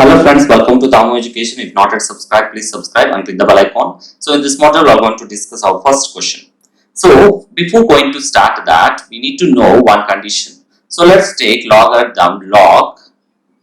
Hello friends, welcome to Damo Education. If not yet subscribed, please subscribe and click the bell icon. So in this module, we are going to discuss our first question. So before going to start that, we need to know one condition. So let's take logarithm log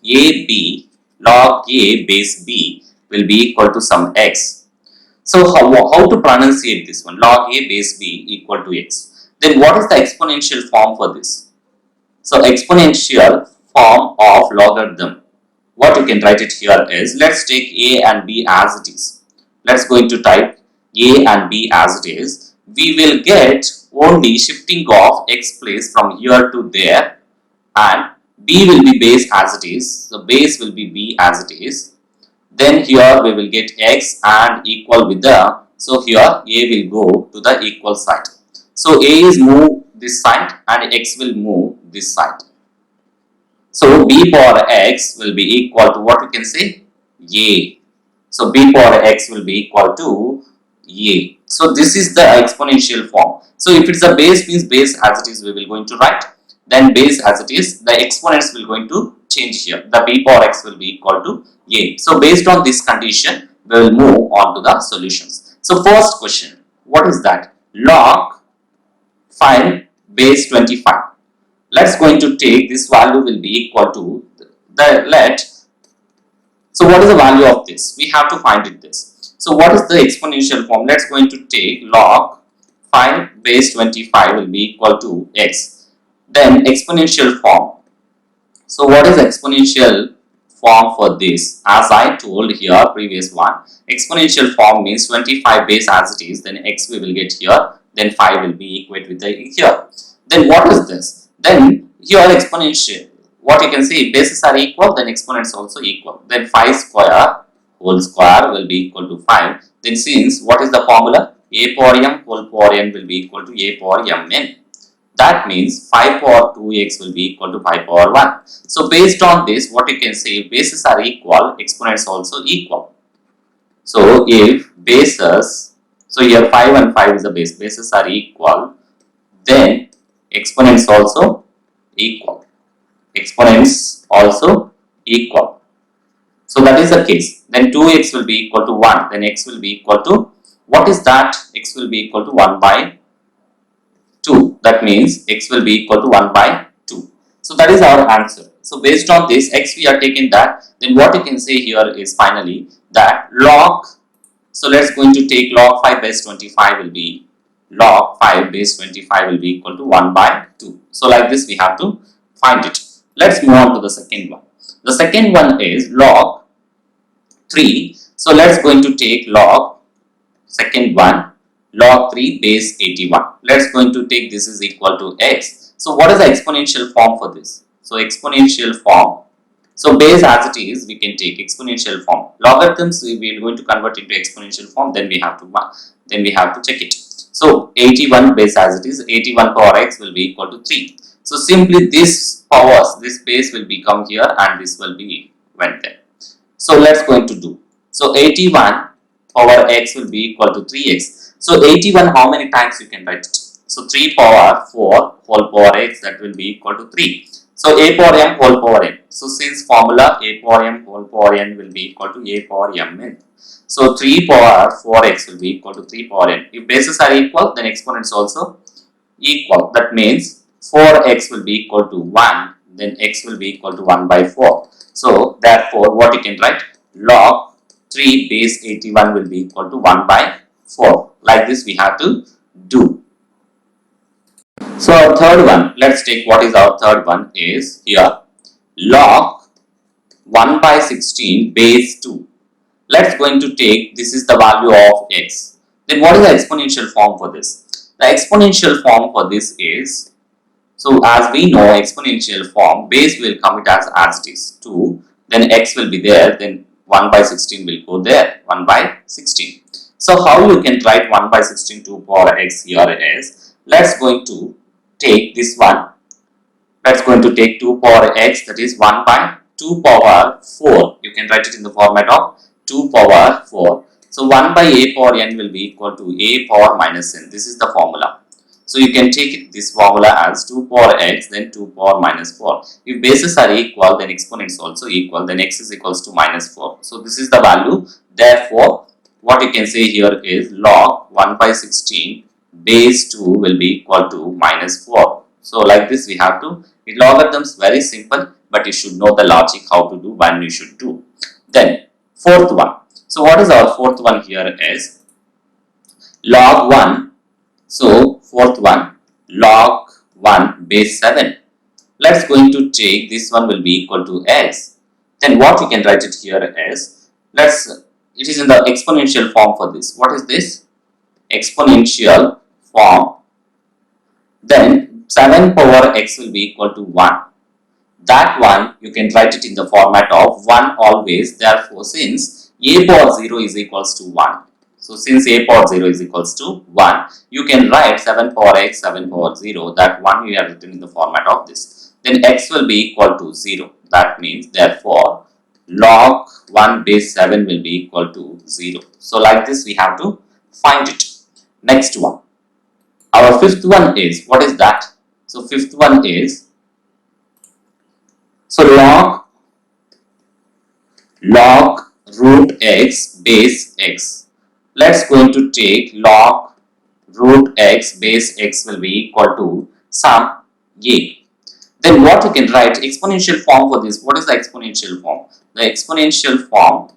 AB, log A base B will be equal to some x. So how to pronunciate this one? Log A base B equal to x. Then what is the exponential form for this? So exponential form of logarithm, what you can write it here is, let's take a and b as it is. Let's going to type a and b as it is. We will get only shifting of x place from here to there, and b will be base as it is. So base will be b as it is. Then here we will get x and equal with the, so here a will go to the equal side. So a is move this side and x will move this side. So b power x will be equal to what we can say? A. So b power x will be equal to A. So this is the exponential form. So if it's a base, means base as it is we will going to write. Then base as it is, the exponents will going to change here. The b power x will be equal to A. So based on this condition, we will move on to the solutions. So first question, what is that? Log 5 base 25. Let's going to take this value will be equal to the so what is the value of this? We have to find it this. So what is the exponential form? Let's going to take log 5 base 25 will be equal to x. Then exponential form. So what is exponential form for this? As I told here previous one, exponential form means 25 base as it is, then x we will get here, then 5 will be equate with the here. Then what is this? Then here exponential, what you can see, bases are equal, then exponents also equal. Then 5 square whole square will be equal to 5. Then since what is the formula? A power m whole power n will be equal to a power mn. That means 5 power 2x will be equal to 5 power 1. So based on this, what you can say, bases are equal, exponents also equal. So if bases, so here 5 and 5 is the base, bases are equal, then exponents also equal. Exponents also equal. So that is the case. Then 2x will be equal to 1. Then x will be equal to, what is that? X will be equal to 1 by 2. That means x will be equal to 1 by 2. So that is our answer. So based on this, x we are taking that. Then what you can say here is finally that log, so let's going to take log 5 base 25 will be, log 5 base 25 will be equal to 1 by 2. So like this we have to find it. Let's move on to the second one. The second one is log 3. So let's going to take log second one, log 3 base 81. Let's going to take this is equal to x. So what is the exponential form for this? So exponential form. So base as it is, we can take exponential form. Logarithms we are going to convert into exponential form. Then we have to check it. So 81 base as it is, 81 power x will be equal to 3. So simply this powers, this base will become here and this will be went there. So let's going to do. So 81 power x will be equal to 3x. So 81 how many times you can write it? So 3 power 4 whole power x, that will be equal to 3. So a power m whole power n. So since formula a power m whole power n will be equal to a power mn. So 3 power 4x will be equal to 3 power n. If bases are equal, then exponents also equal. That means 4x will be equal to 1, then x will be equal to 1 by 4. So therefore what you can write, log 3 base 81 will be equal to 1 by 4. Like this we have to do. So our third one, let's take what is our third one is here, log 1 by 16 base 2. Let's going to take, this is the value of x. Then what is the exponential form for this? The exponential form for this is, so as we know exponential form, base will come it as it is 2, then x will be there, then 1 by 16 will go there, 1 by 16. So how you can write 1 by 16 2 power x here is, let's going to take this one, let's going to take 2 power x, that is 1 by 2 power 4. You can write it in the format of 2 power 4. So 1 by a power n will be equal to a power minus n. This is the formula. So you can take this formula as 2 power x then 2 power minus 4. If bases are equal, then exponents also equal, then x is equals to minus 4. So this is the value. Therefore, what you can say here is log 1 by 16 base 2 will be equal to minus 4. So like this we have to, logarithms very simple, but you should know the logic how to do when you should do. Then fourth one. So what is our fourth one here is log 1. So fourth one, log 1 base 7. Let's going to take this one will be equal to x. Then what we can write it here is, it is in the exponential form for this. What is this? Exponential form. Then 7 power x will be equal to 1. That one you can write it in the format of 1 always. Therefore, since a power 0 is equals to 1. So since a power 0 is equals to 1, you can write 7 power x, 7 power 0. That one you have written in the format of this. Then x will be equal to 0. That means therefore log 1 base 7 will be equal to 0. So like this we have to find it. Next one. Our fifth one is, what is that? So fifth one is, so log root x base x. Let's going to take log root x base x will be equal to some a. Then what you can write exponential form for this. What is the exponential form? The exponential form,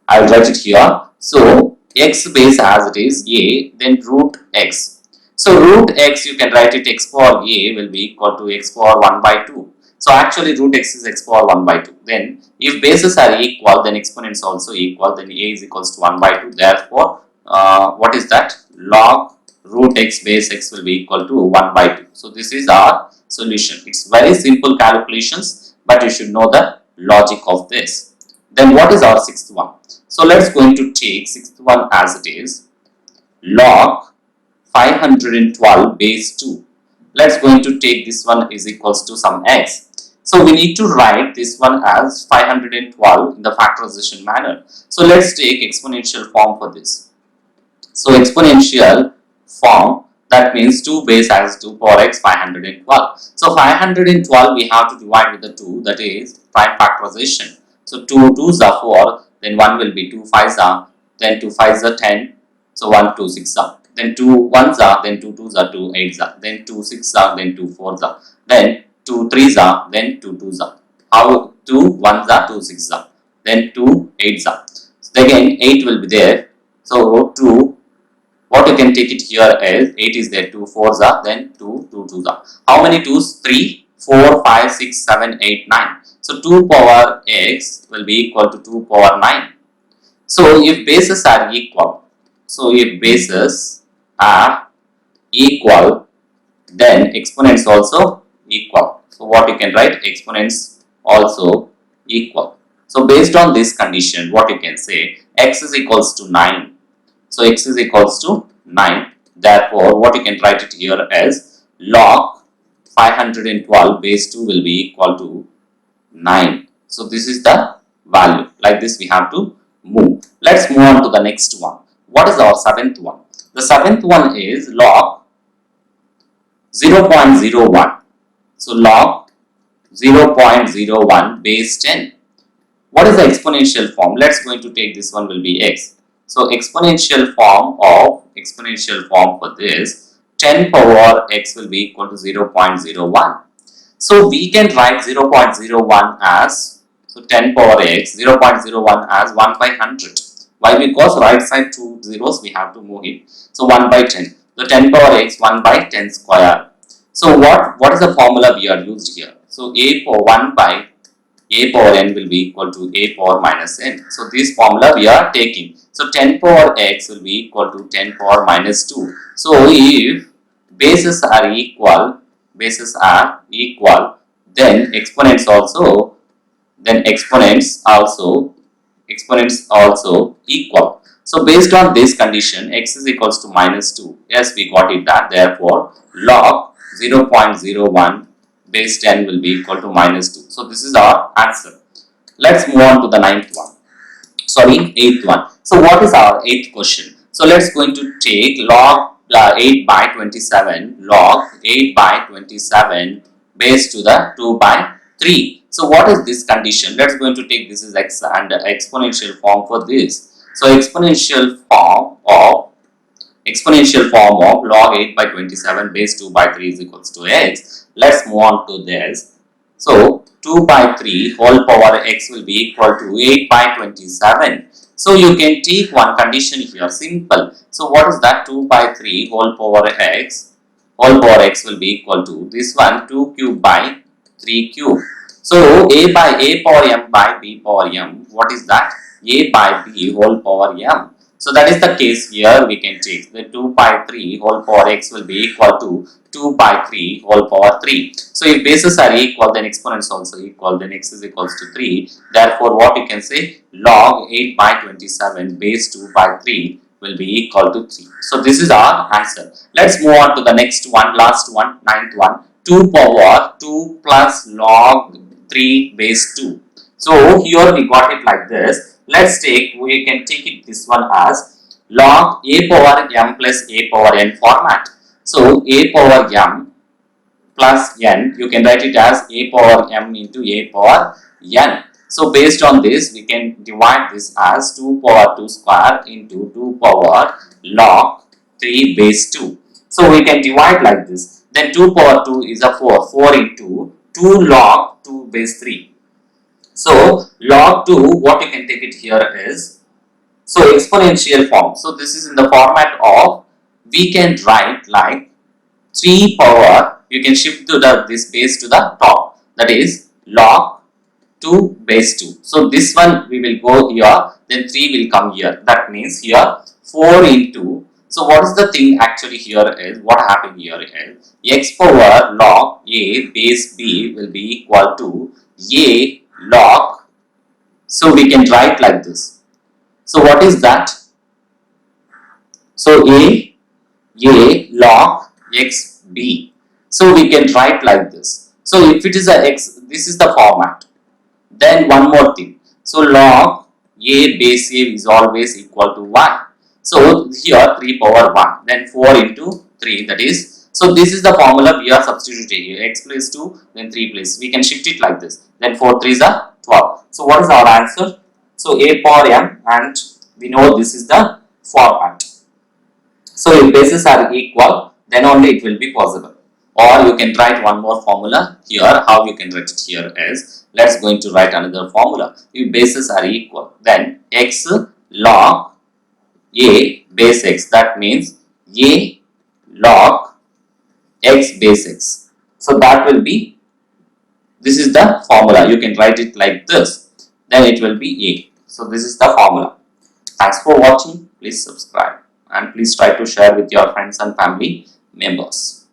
I'll write it here. So x base as it is a, then root x. So root x you can write it x power a will be equal to x power 1 by 2. So actually root x is x power 1 by 2. Then if bases are equal, then exponents also equal, then a is equals to 1 by 2. Therefore, what is that? Log root x base x will be equal to 1 by 2. So this is our solution. It's very simple calculations, but you should know the logic of this. Then what is our sixth one? So let's going to take sixth one as it is log 512 base 2. Let's going to take this one is equals to some x. So we need to write this one as 512 in the factorization manner. So let's take exponential form for this. So exponential form, that means 2 base as 2 power x 512. So 512 we have to divide with the 2, that is prime factorization. So 2 2s are 4, then 1 will be 2 5s are, then 2 5s are 10, so 1 2 6 are, then 2 1s are, then 2 2s are, 2 8s are, then 2 6s are, then 2 4s are, then 2 3s are, then 2 2s are. How 2 1s are, 2 6s are, then 2 8s are. So again 8 will be there. So 2, what you can take it here is 8 is there, 2 4s are, then 2 2s are. How many 2s? 3 4 5 6 7 8 9. So 2 power x will be equal to 2 power 9. So if bases are equal, then exponents also equal. So what you can write? Exponents also equal. So based on this condition, what you can say, x is equals to 9. So x is equals to 9. Therefore, what you can write it here as log 512 base 2 will be equal to 9. So this is the value. Like this we have to move. Let's move on to the next one. What is our seventh one? The seventh one is log 0.01. So log 0.01 base 10. What is the exponential form? Let's going to take this one will be x. So exponential form for this 10 power x will be equal to 0.01. So we can write 0.01 as, so 10 power x 0.01 as 1 by 100. Why? Because right side 2 zeros we have to move it. So 1 by 10. So 10 power x 1 by 10 square. So what is the formula we are used here? So a power 1 by a power n will be equal to a power minus n. So this formula we are taking. So 10 power x will be equal to 10 power minus 2. So if bases are equal, then exponents also equal. So based on this condition, x is equals to minus 2. Yes, we got it that. Therefore, log 0.01 base 10 will be equal to minus 2. So this is our answer. Let's move on to the eighth one. So what is our eighth question? So let's going to take log 8 by 27 log 8 by 27 base to the 2 by 3. So what is this condition? Let's going to take this is x and exponential form for this. So exponential form of log 8 by 27 base 2 by 3 is equals to x. Let's move on to this. So 2 by 3 whole power x will be equal to 8 by 27. So you can take one condition here, simple. So what is that? 2 by 3 whole power x will be equal to this one 2 cube by 3 cube. So a power m by b power m, what is that? A by b whole power m. So that is the case here. We can take the 2 by 3 whole power x will be equal to 2 by 3 whole power 3. So if bases are equal, then exponents also equal, then x is equals to 3. Therefore what you can say, log 8 by 27 base 2 by 3 will be equal to 3. So this is our answer. Let's move on to the next one, last one, ninth one. 2 power 2 plus log 3 base 2. So here we got it like this. Let's take, we can take it this one as log a power m plus a power n format. So a power m plus n, you can write it as a power m into a power n. So based on this, we can divide this as 2 power 2 square into 2 power log 3 base 2. So we can divide like this. Then 2 power 2 is a 4. 4 into 2 log 2 base 3. So log 2, what you can take it here is, so exponential form. So this is in the format of, we can write like 3 power, you can shift to this base to the top, that is log 2 base 2. So this one we will go here, then 3 will come here. That means here 4 into, so what is the thing actually here is, what happened here is, x power log a base b will be equal to a log, so we can write like this. So what is that? So a log x b. So we can write like this. So if it is a x, this is the format. Then one more thing. So log a base a is always equal to 1. So here 3 power 1. Then 4 into 3, that is. So this is the formula we are substituting here. X plus 2, then 3 plus. We can shift it like this. Then 4 3s are 12. So what is our answer? So a power m, and we know this is the format. So if bases are equal, then only it will be possible. Or you can write one more formula here. How you can write it here is, let's going to write another formula. If bases are equal, then x log a base x, that means a log x base x. So that will be, this is the formula. You can write it like this, then it will be a. So this is the formula. Thanks for watching. Please subscribe and please try to share with your friends and family members.